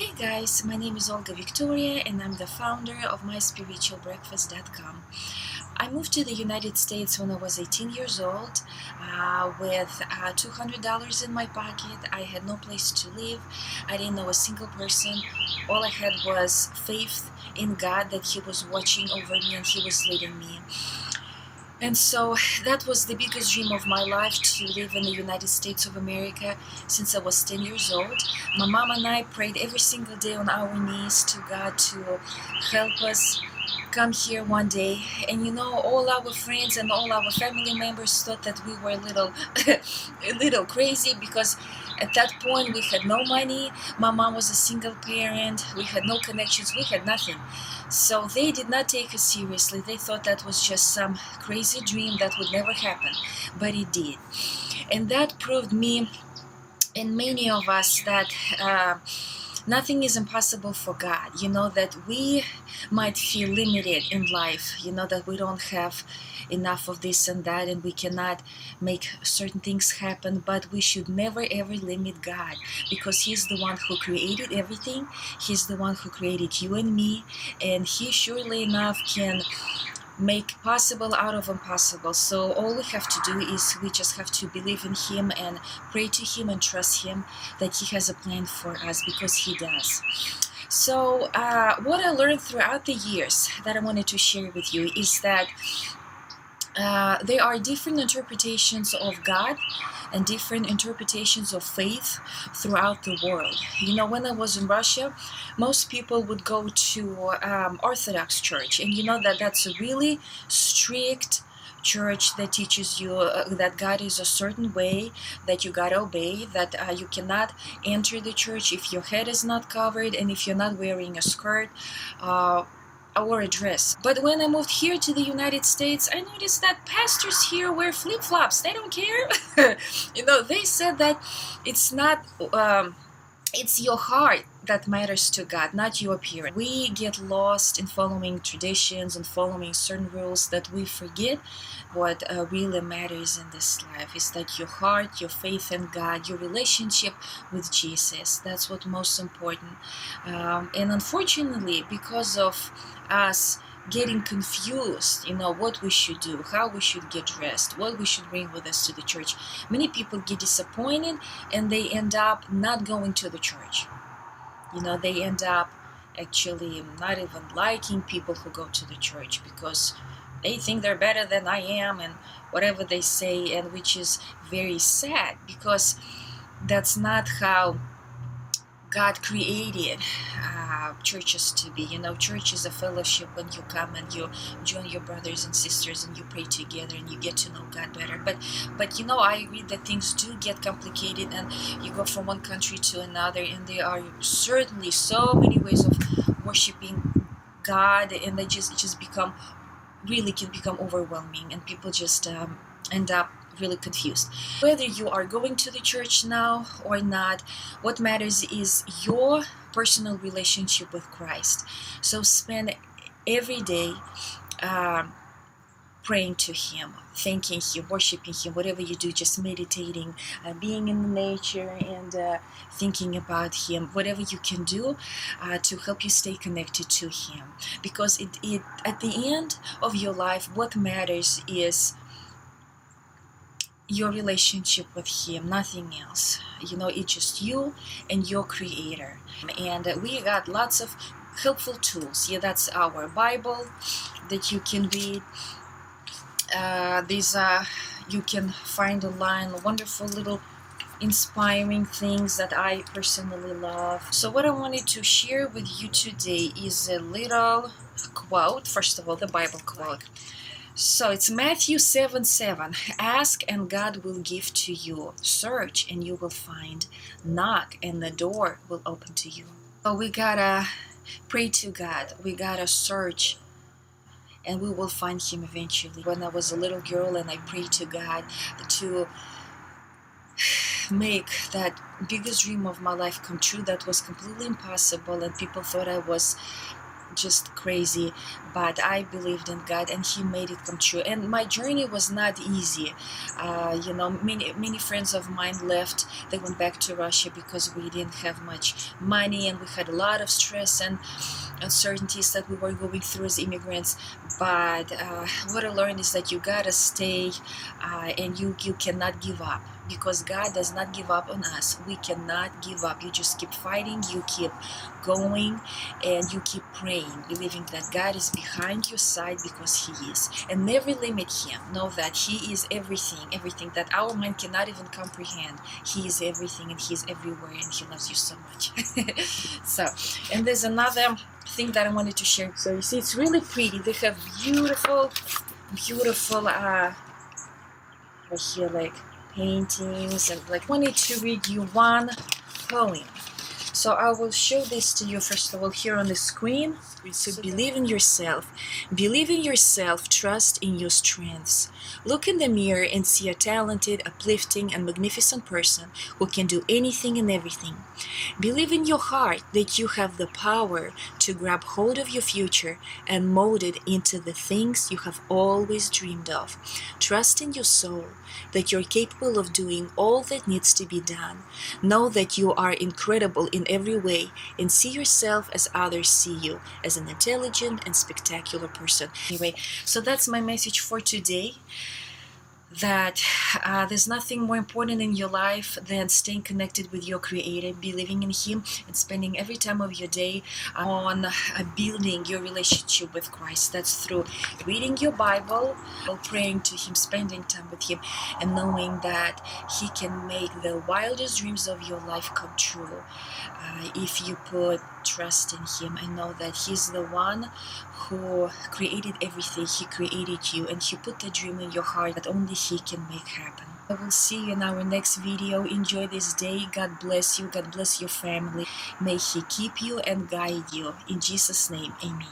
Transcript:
Hey guys, my name is Olga Victoria and I'm the founder of myspiritualbreakfast.com. I moved to the United States when I was 18 years old with $200 in my pocket. I had no place to live. I didn't know a single person. All I had was faith in God that He was watching over me and He was leading me. And so that was the biggest dream of my life, to live in the United States of America since I was 10 years old. My mom and I prayed every single day on our knees to God to help us come here one day. And all our friends and all our family members thought that we were a little crazy, because at that point we had no money. My mom was a single parent. We had no connections. We had nothing. So they did not take us seriously. They thought that was just some crazy dream that would never happen. But it did. And that proved me and many of us that nothing is impossible for God. That we might feel limited in life, that we don't have enough of this and that, and we cannot make certain things happen. But we should never ever limit God, because He's the one who created everything. He's the one who created you and me, and He surely enough can make possible out of impossible. So all we have to do is we just have to believe in Him and pray to Him and trust Him that He has a plan for us, because He does. So what I learned throughout the years that I wanted to share with you is that there are different interpretations of God and different interpretations of faith throughout the world. When I was in Russia, most people would go to Orthodox Church, and that's a really strict church that teaches you that God is a certain way, that you gotta obey, that you cannot enter the church if your head is not covered and if you're not wearing a skirt. Or a dress. But when I moved here to the United States, I noticed that pastors here wear flip-flops. They don't care. They said that it's not it's your heart that matters to God, not your appearance. We get lost in following traditions and following certain rules, that we forget what really matters in this life is that your heart, your faith in God, your relationship with Jesus. That's what most important. And unfortunately, because of us getting confused, what we should do, how we should get dressed, what we should bring with us to the church, many people get disappointed and they end up not going to the church. They end up actually not even liking people who go to the church, because they think they're better than I am and whatever they say, and which is very sad, because that's not how God created churches to be. Church is a fellowship when you come and you join your brothers and sisters and you pray together and you get to know God better. But I agree that things do get complicated, and you go from one country to another, and there are certainly so many ways of worshiping God, and they just become really can become overwhelming, and people just end up really confused. Whether you are going to the church now or not, what matters is your personal relationship with Christ. So spend every day praying to Him, thanking Him, worshiping Him, whatever you do, just meditating, being in the nature, and thinking about Him, whatever you can do to help you stay connected to Him. Because it at the end of your life, what matters is your relationship with Him, nothing else. It's just you and your Creator. And we got lots of helpful tools. Yeah, that's our Bible that you can read. These you can find online wonderful little inspiring things that I personally love. So what I wanted to share with you today is a little quote. First of all, the Bible quote. So it's Matthew 7:7. Ask and God will give to you. Search and you will find. Knock and the door will open to you. So we gotta pray to God. We gotta search, and we will find Him eventually. When I was a little girl and I prayed to God to make that biggest dream of my life come true, that was completely impossible, and people thought I was just crazy, but I believed in God and He made it come true. And my journey was not easy. Many friends of mine left. They went back to Russia because we didn't have much money, and we had a lot of stress and uncertainties that we were going through as immigrants. But what I learned is that you gotta stay, and you cannot give up, because God does not give up on us. We cannot give up. You just keep fighting, you keep going, and you keep praying, believing that God is behind your side, because He is. And never limit Him. Know that He is everything that our mind cannot even comprehend. He is everything, and He's everywhere, and He loves you so much. So, and there's another thing that I wanted to share. So you see, it's really pretty. They have beautiful right here, like paintings, and like, I wanted to read you one poem. So I will show this to you first of all here on the screen. So believe in yourself. Believe in yourself. Trust in your strengths. Look in the mirror and see a talented, uplifting, and magnificent person who can do anything and everything. Believe in your heart that you have the power to grab hold of your future and mold it into the things you have always dreamed of. Trust in your soul that you're capable of doing all that needs to be done. Know that you are incredible in every way, and see yourself as others see you, as an intelligent and spectacular person. Anyway, so that's my message for today. That there's nothing more important in your life than staying connected with your Creator, believing in Him, and spending every time of your day on building your relationship with Christ. That's through reading your Bible, praying to Him, spending time with Him, and knowing that He can make the wildest dreams of your life come true if you put trust in Him and know that He's the one who created everything. He created you, and He put the dream in your heart that only He can make happen. I will see you in our next video. Enjoy this day. God bless you. God bless your family. May He keep you and guide you. In Jesus' name, amen.